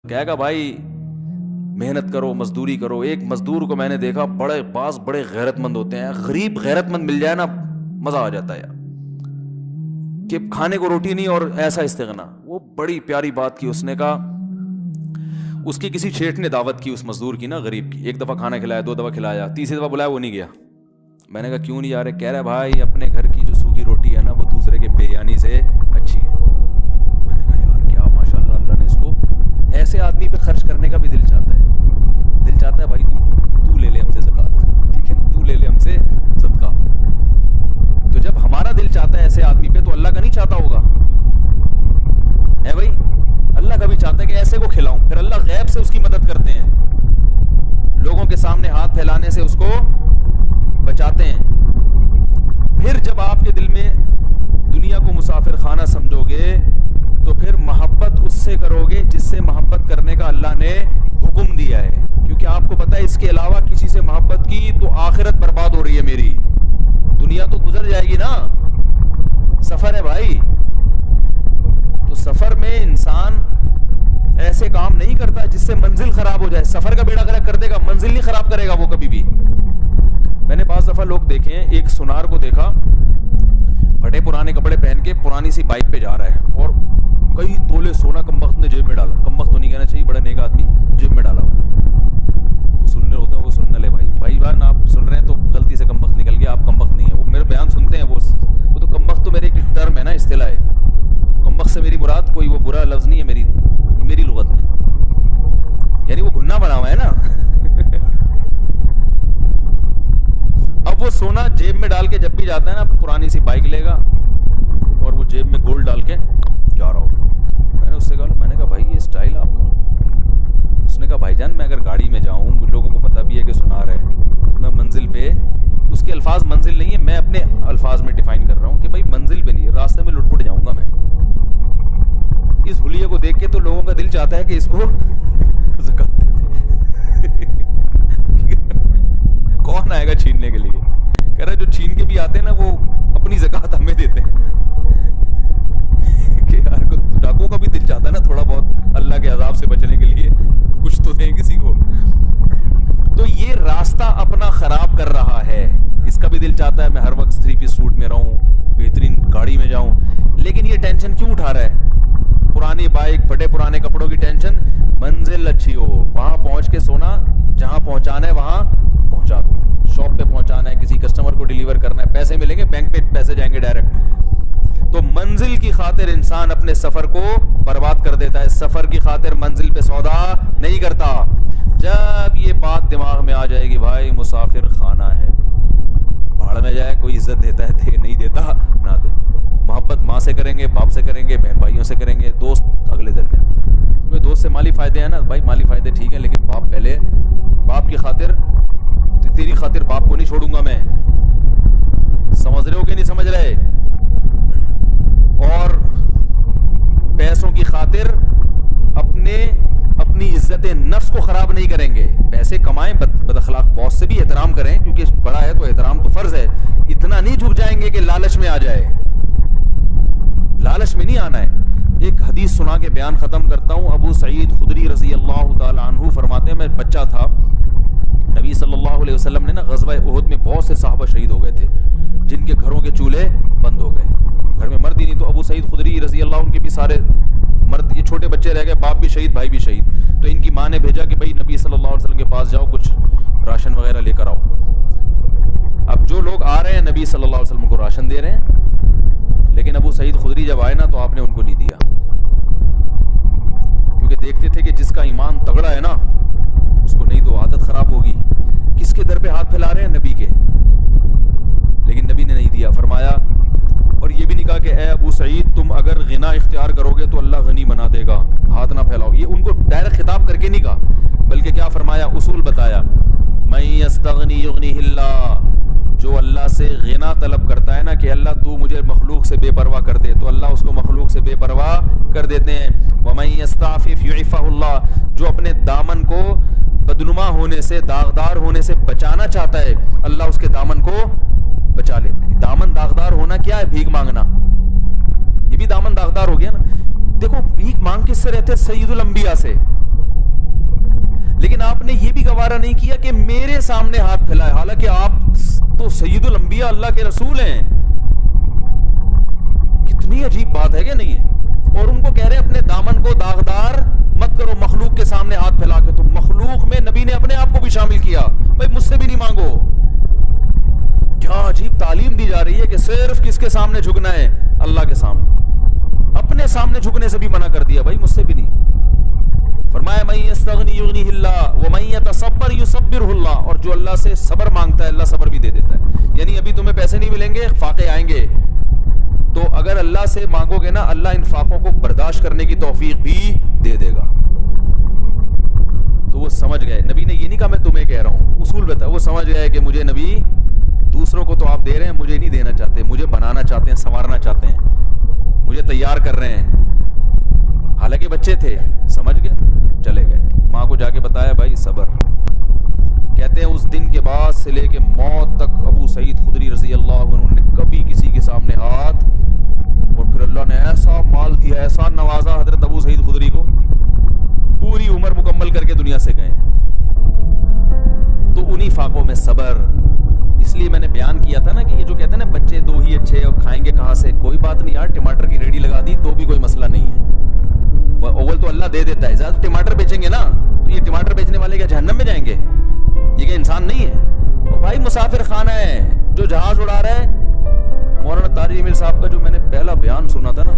कहेगा भाई मेहनत करो, मजदूरी करो। एक मजदूर को मैंने देखा, बड़े बास बड़े गैरतमंद होते हैं। गरीब गैरतमंद मिल जाए ना, मजा आ जाता है यार, कि खाने को रोटी नहीं और ऐसा इस्तेगना। वो बड़ी प्यारी बात की उसने। कहा उसकी किसी शेठ ने दावत की उस मजदूर की ना, गरीब की। एक दफा खाना खिलाया, 2 दफा खिलाया, तीसरी दफा बुलाया, वो नहीं गया। मैंने कहा क्यों नहीं जा रहे? कह रहा भाई अपने घर की जो सूखी रोटी है ना, वो दूसरे के बेयानी से अच्छी है। मैंने कहा यार क्या माशाल्लाह, अल्लाह ने इसको ऐसे आदमी पे खर्च करने का भी दिल चाहता है। दिल चाहता है भाई तू ले ले हमसे ज़कात, ठीक है, तू ले ले हमसे सदका। तो जब हमारा दिल चाहता है ऐसे आदमी पे, तो अल्लाह का नहीं चाहता होगा? है भाई, अल्लाह का भी चाहता है कि ऐसे को खिलाऊं। फिर अल्लाह गैब से उसकी मदद करते हैं, लोगों के सामने हाथ फैलाने से उसको बचाते हैं। फिर जब आपके दिल में दुनिया को मुसाफिर खाना समझोगे, तो फिर मोहब्बत उससे करोगे जिससे मोहब्बत करने का अल्लाह ने हुक्म दिया है। क्योंकि आपको पता है इसके अलावा किसी से मोहब्बत की तो आखिरत बर्बाद हो रही है मेरी। दुनिया तो गुजर जाएगी ना, सफर है भाई। तो सफर में इंसान ऐसे काम नहीं करता जिससे मंजिल खराब हो जाए। सफर का बेड़ा गर्क कर देगा, मंजिल नहीं खराब करेगा वो कभी भी। मैंने 5 दफा लोग देखे हैं, एक सुनार को देखा, फटे पुराने कपड़े पहन के पुरानी सी बाइक पे जा रहा है और कई तोले सोना कमबख्त ने जेब में डाला। कमबख्त तो नहीं कहना चाहिए, बड़ा नेक आदमी, जेब में डाला। वो सुनने होते हैं, वो सुनने ले भाई बार आप सुन रहे हैं तो गलती से कमबख्त निकल गया, आप कमबख्त नहीं है। वो मेरे बयान सुनते हैं, वो तो कमबख्त तो मेरे एक टर्म है ना, इस्तिलाह है। कमबख्त से मेरी मुराद कोई वो बुरा लफ्ज नहीं है मेरी लुगत में, यानी वो गुन्ना बना हुआ है ना। अब वो सोना जेब में डाल के जब भी जाता है ना, पुरानी सी बाइक लेगा और वो जेब में गोल्ड डाल के जा रहा होगा। मैंने उससे कहा, मैंने कहा भाई ये स्टाइल आपका? उसने कहा भाईजान मैं अगर गाड़ी में जाऊं, लोगों को पता भी है कि सुना रहे हैं, तो मैं मंजिल पे, उसके अल्फाज मंजिल नहीं है, मैं अपने अल्फाज में डिफाइन कर रहा हूं कि भाई मंजिल पे नहीं, रास्ते में लुटपुट जाऊंगा मैं। इस हुलिये को देख के तो लोगों का दिल चाहता है कि इसको ज़कात दे दे। कौन आएगा छीनने के लिए? कह रहा है जो छीन के भी आते हैं ना, वो अपनी ज़कात हमें देते हैं। कि यार को डाकुओं का भी दिल चाहता है ना थोड़ा बहुत अल्लाह के अजाब से बचने के लिए कुछ तो दें किसी को। तो ये रास्ता अपना खराब कर रहा है। इसका भी दिल चाहता है मैं हर वक्त 3 पीस सूट में रहूं, बेहतरीन गाड़ी में जाऊं, लेकिन ये टेंशन क्यों उठा रहा है? पुरानी बाइक, फटे पुराने कपड़ों की टेंशन। मंजिल अच्छी हो, वहां पहुंच के सोना, जहां पहुंचाना है वहां पहुंचा दो। शॉप पे पहुंचाना है, किसी कस्टमर को डिलीवर करना है, पैसे मिलेंगे, बैंक पे पैसे जाएंगे डायरेक्ट। तो मंजिल की खातिर इंसान अपने सफर को बर्बाद कर देता है, सफर की खातिर मंजिल पे सौदा नहीं करता। जब ये बात दिमाग में आ जाएगी भाई मुसाफिर खाना है, भाड़ में जाए, कोई इज्जत देता है दे, नहीं देता ना दे। मोहब्बत माँ से करेंगे, बाप से करेंगे, बहन भाइयों से करेंगे, दोस्त अगले दर्जे। दोस्त से माली फायदे हैं ना भाई, माली फायदे ठीक है, लेकिन बाप पहले। बाप की खातिर, तेरी खातिर बाप को नहीं छोड़ूंगा मैं। समझ रहे हो कि नहीं समझ रहे? और पैसों की खातिर अपनी इज्जत नफ्स को खराब नहीं करेंगे। पैसे कमाएं, बदअखलाक बॉस से भी एहतराम करें, क्योंकि बड़ा है तो एहतराम तो फर्ज है। इतना नहीं झुक जाएंगे कि लालच में आ जाए, लालच में नहीं आना है। एक हदीस सुना के बयान खत्म करता हूं। अबू सईद खुदरी रज़ी अल्लाह ताला अन्हु फरमाते हैं, मैं बच्चा था, नबी सल्लल्लाहु अलैहि वसल्लम ने ना ग़ज़वा उहुद में बहुत से सहाबा शहीद हो गए थे, जिनके घरों के चूल्हे बंद हो गए, घर में मर्द ही नहीं। तो अबू सईद खुदरी रज़ी अल्लाह, उनके भी सारे मर्द, ये छोटे बच्चे रह गए, बाप भी शहीद, भाई भी शहीद। तो इनकी माँ ने भेजा कि भाई नबी सल्लल्लाहु अलैहि वसल्लम के पास जाओ, कुछ राशन वगैरह लेकर आओ। अब जो लोग आ रहे हैं नबी सल्लल्लाहु अलैहि वसल्लम को राशन दे रहे हैं, लेकिन अबू सईद खुदरी जब आए ना तो आपने उनको नहीं दिया, क्योंकि देखते थे कि जिसका ईमान तगड़ा है ना उसको नहीं दो, आदत खराब होगी। किसके दर पे हाथ फैला रहे हैं? नबी के। लेकिन नबी ने नहीं दिया। फरमाया, और ये भी नहीं कहा कि ए अबू सईद तुम अगर गिना इख्तियार करोगे तो अल्लाह गनी बना देगा, हाथ ना फैलाओ। ये उनको डायरेक्ट खिताब करके नहीं कहा, बल्कि क्या फरमाया? उसूल बताया। मैं यस्तगनी युगनिहिल्लाह, जो अल्लाह से गिना तलब करता है ना कि अल्लाह तू मुझे मखलूक से बेपरवाह कर दे, तो अल्लाह उसको मखलूक से बेपरवाह कर देते हैं। वमन यस्ताफिफ युइफहुल्लाह, जो अपने दामन को बदनुमा होने से, दागदार होने से बचाना चाहता है, अल्लाह उसके दामन को बचा लेते हैं। दामन दागदार होना क्या है? भीख मांगना, ये भी दामन दागदार हो गया ना। देखो भीख मांग किससे रहते हैं? सैयदुल अंबिया से। लेकिन आपने ये भी गवारा नहीं किया कि मेरे सामने हाथ फैलाए, हालांकि आप तो सैयदुल अंबिया अल्लाह के रसूल हैं। कितनी अजीब बात है क्या नहीं है? और उनको कह रहे हैं अपने दामन को दागदार मत करो मखलूक के सामने हाथ फैला के। तो मखलूक में नबी ने अपने आप को भी शामिल किया, भाई मुझसे भी नहीं मांगो। क्या अजीब तालीम दी जा रही है कि सिर्फ किसके सामने झुकना है? अल्लाह के सामने। अपने सामने झुकने से भी मना कर दिया, भाई मुझसे भी नहीं। फरमाया मन यस्तगनी युगनिहिल्लाह व मन यतसब्बर युसब्बिरहुल्लाह, और जो अल्लाह से सब्र मांगता है अल्लाह सब्र भी दे देता है। यानी अभी तुम्हें पैसे नहीं मिलेंगे, फाके आएंगे, तो अगर अल्लाह से मांगोगे ना, अल्लाह इन फाकों को बर्दाश्त करने की तौफीक भी दे देगा। तो वो समझ गए, नबी ने ये नहीं कहा मैं तुम्हें कह रहा हूं, उसूल बता। वो समझ गए कि मुझे नबी, दूसरों को तो आप दे रहे हैं, मुझे नहीं देना चाहते, मुझे बनाना चाहते हैं, संवारना चाहते हैं, मुझे तैयार कर रहे हैं। हालांकि बच्चे थे, समझ गए, चले गए। माँ को जाके बताया, भाई सब्र। कहते हैं उस दिन के बाद से लेके मौत तक अबू सईद खुदरी रजी अल्लाह अन्हु ने कभी किसी के सामने हाथ, और फिर अल्लाह ने ऐसा माल दिया, ऐसा नवाजा हजरत अबू सईद खुदरी को, पूरी उम्र मुकम्मल करके दुनिया से गए। तो उन्हीं फाकों में सब्र। इसलिए मैंने बयान किया था ना कि ये जो कहते हैं ना बच्चे दो ही अच्छे और खाएंगे कहां से, कोई बात नहीं यार, टमाटर की रेडी लगा दी तो भी कोई मसला नहीं है। अव्वल तो अल्लाह दे देता है, ज्यादा टमाटर बेचेंगे ना तो ये टमाटर बेचने वाले क्या जहन्नम में जाएंगे? ये क्या इंसान नहीं है? तो भाई मुसाफिर खाना है जो जहाज उड़ा रहा है। मौलाना तारिक जमील साहब का जो मैंने पहला बयान सुना था ना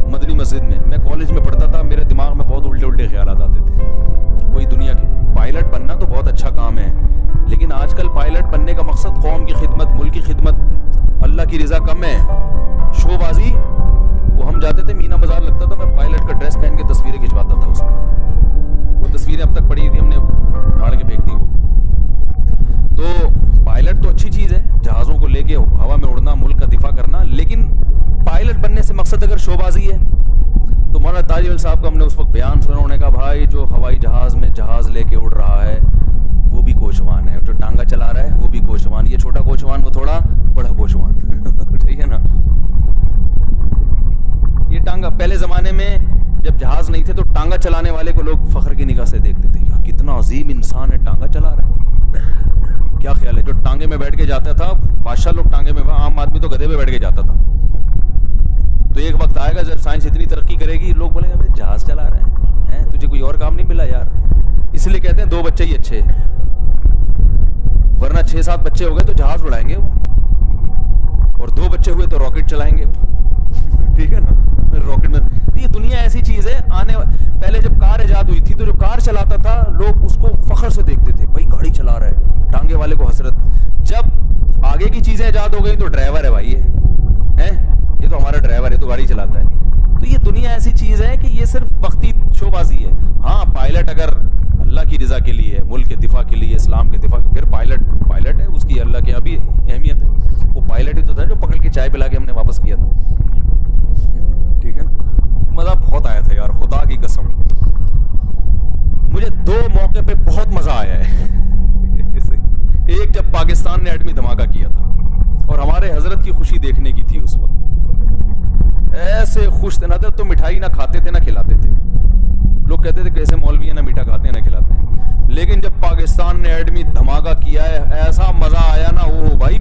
मदनी मस्जिद में, मैं कॉलेज में पढ़ता था, मेरे दिमाग में बहुत उल्टे उल्टे ख्याल आते थे। वही दुनिया के पायलट बनना तो बहुत अच्छा काम है, लेकिन आजकल पायलट बनने का मकसद कौम की खिदमत, मुल्क की खिदमत, अल्लाह की रजा कम है, शोबाजी। वो हम जाते थे, मीना बाजार लगता था, मैं पायलट का ड्रेस पहन के तस्वीरें खिंचवाता था उसमें। वो तस्वीरें अब तक पड़ी थी, हमने फाड़ के फेंक दी वो। तो पायलट तो अच्छी चीज है, जहाजों को लेके हवा में उड़ना, मुल्क का दिफा करना, लेकिन पायलट बनने से मकसद अगर शोबाजी है तो मौलाना तारिक जमील साहब का हमने उस वक्त बयान सुना। उन्होंने कहा भाई जो हवाई जहाज में जहाज लेके उड़ रहा है वो भी कोचवान है, जो टांगा चला रहा है वो भी कोचवान। ये छोटा कोचवान, वो थोड़ा बड़ा कोचवान ठीक है ना? ये टांगा, पहले जमाने में जब जहाज नहीं थे तो टांगा चलाने वाले को लोग फख्र की निगाह से देखते थे, यार कितना अजीम इंसान है, टांगा चला रहा है। क्या ख्याल है? जो टांगे में बैठ के जाता था, बादशाह लोग टांगे में, आम आदमी तो गधे पे बैठ के जाता था। तो एक वक्त आएगा जब साइंस इतनी तरक्की करेगी, लोग बोलेंगे भाई जहाज चला रहे हैं, तुझे कोई और काम नहीं मिला यार। इसलिए कहते हैं दो बच्चे ही अच्छे, वरना 6-7 बच्चे हो गए तो जहाज उड़ाएंगे वो, और 2 बच्चे हुए तो रॉकेट चलाएंगे ठीक है ना? रॉकेट में तो ये दुनिया ऐसी चीज है। पहले जब कार इजाद हुई थी तो जो कार चलाता था लोग उसको फख्र से देखते थे, भाई गाड़ी चला रहा है, टांगे वाले को हसरत। जब आगे की चीजें इजाद हो गई तो ड्राइवर है भाई, ये तो हमारा ड्राइवर है, तो गाड़ी चलाता है। तो ये दुनिया ऐसी चीज है कि ये सिर्फ वक्ती शोबाजी है। हाँ, पायलट अगर अल्लाह की रजा के लिए है, मुल्क के दिफा के लिए, इस्लाम के दिफा, फिर पायलट है, उसकी अल्लाह के यहाँ भी अहमियत है। वो पायलट ही तो था जो पकड़ के चाय पिला के हमने वापस किया था, ठीक है? मजा बहुत आया था यार, खुदा की कसम। मुझे 2 मौके पे बहुत मजा आया है एक जब पाकिस्तान ने एटमी धमाका किया था और हमारे हजरत की खुशी देखने की थी उस वक्त। ऐसे खुश थे ना, तो मिठाई ना खाते थे ना खिलाते थे। लोग कहते थे कैसे मौलवी है, ना मीठा खाते हैं ना खिलाते हैं। लेकिन जब पाकिस्तान ने एटमी धमाका किया है, ऐसा मजा आया ना, वो भाई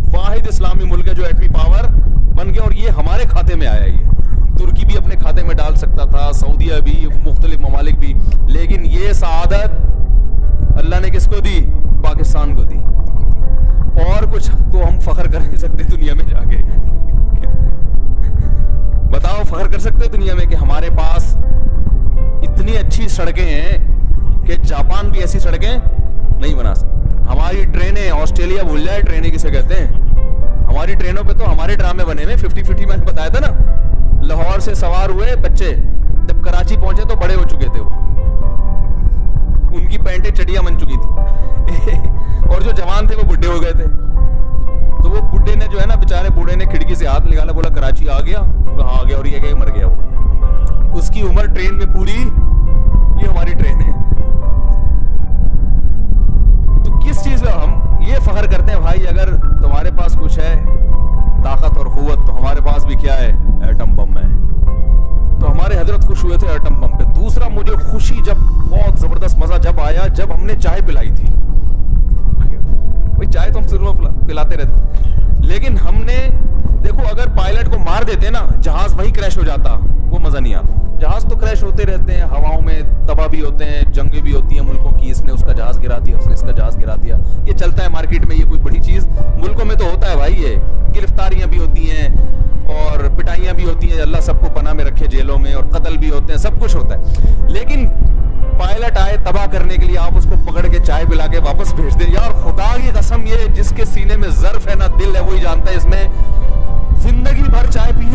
वाहिद इस्लामी मुल्क है जो एटमी पावर बन गया, और ये हमारे खाते में आया। ये तुर्की भी अपने खाते में डाल सकता था, सऊदीया भी, मुख्तलिफ ममालिक भी, लेकिन ये सआदत अल्लाह ने किसको दी? पाकिस्तान को दी। और कुछ तो हम फख्र कर नहीं सकते दुनिया में जाके बताओ, फख्र कर सकते हो दुनिया में कि हमारे पास इतनी अच्छी सड़कें हैं कि जापान भी ऐसी सड़कें नहीं बना सकते। हमारी ट्रेनें, ऑस्ट्रेलिया भूल जाए ट्रेनें किसे कहते हैं। हमारी ट्रेनों पे तो हमारे ड्रामे बने हुए, 50-50 मैंने बताया था ना। लाहौर से सवार हुए बच्चे, जब कराची पहुंचे तो बड़े हो चुके थे वो, उनकी पैंटें चटिया बन चुकी थी और जो जवान थे वो बुढ़े हो गए थे। तो वो बुढ़े ने जो है ना, बेचारे बूढ़े ने खिड़की से हाथ निकाला, बोला कराची आ गया, कहाँ आ गया, और ये क्या मर गया वो। उसकी उम्र ट्रेन में पूरी, ये हमारी ट्रेन है। तो किस चीज का हम ये फख्र करते हैं भाई? अगर तुम्हारे पास कुछ है ताकत और कुव्वत, तो हमारे पास भी क्या है? एटम बम है। तो हमारे हजरत खुश हुए थे एटम बम पे। दूसरा, मुझे खुशी जब बहुत जबरदस्त जबरदस्त मजा जब आया जब हमने चाय पिलाई थी। भाई चाय तो हम शुरू में पिलाते रहते, लेकिन हमने देखो अगर पायलट को मार देते ना, जहाज वही क्रैश हो जाता, वो मजा नहीं आता। जहाज तो क्रैश होते रहते हैं, हवाओं में तबाह भी होते हैं, जंगें भी होती हैं मुल्कों की, इसने उसका जहाज गिरा दिया, उसने इसका जहाज गिरा दिया, ये चलता है मार्केट में, ये कोई बड़ी चीज मुल्कों में तो होता है भाई। ये गिरफ्तारियां भी होती हैं और पिटाइयां भी होती हैं, अल्लाह सबको पनाह में रखे जेलों में, और कत्ल भी होते हैं, सब कुछ होता है। लेकिन पायलट आए तबाह करने के लिए, आप उसको पकड़ के चाय पिला के वापस भेज दें, यार खुदा की कसम, ये जिसके सीने में ज़र्फ है ना दिल है, वही जानता है इसमें जिंदगी भर चाय पी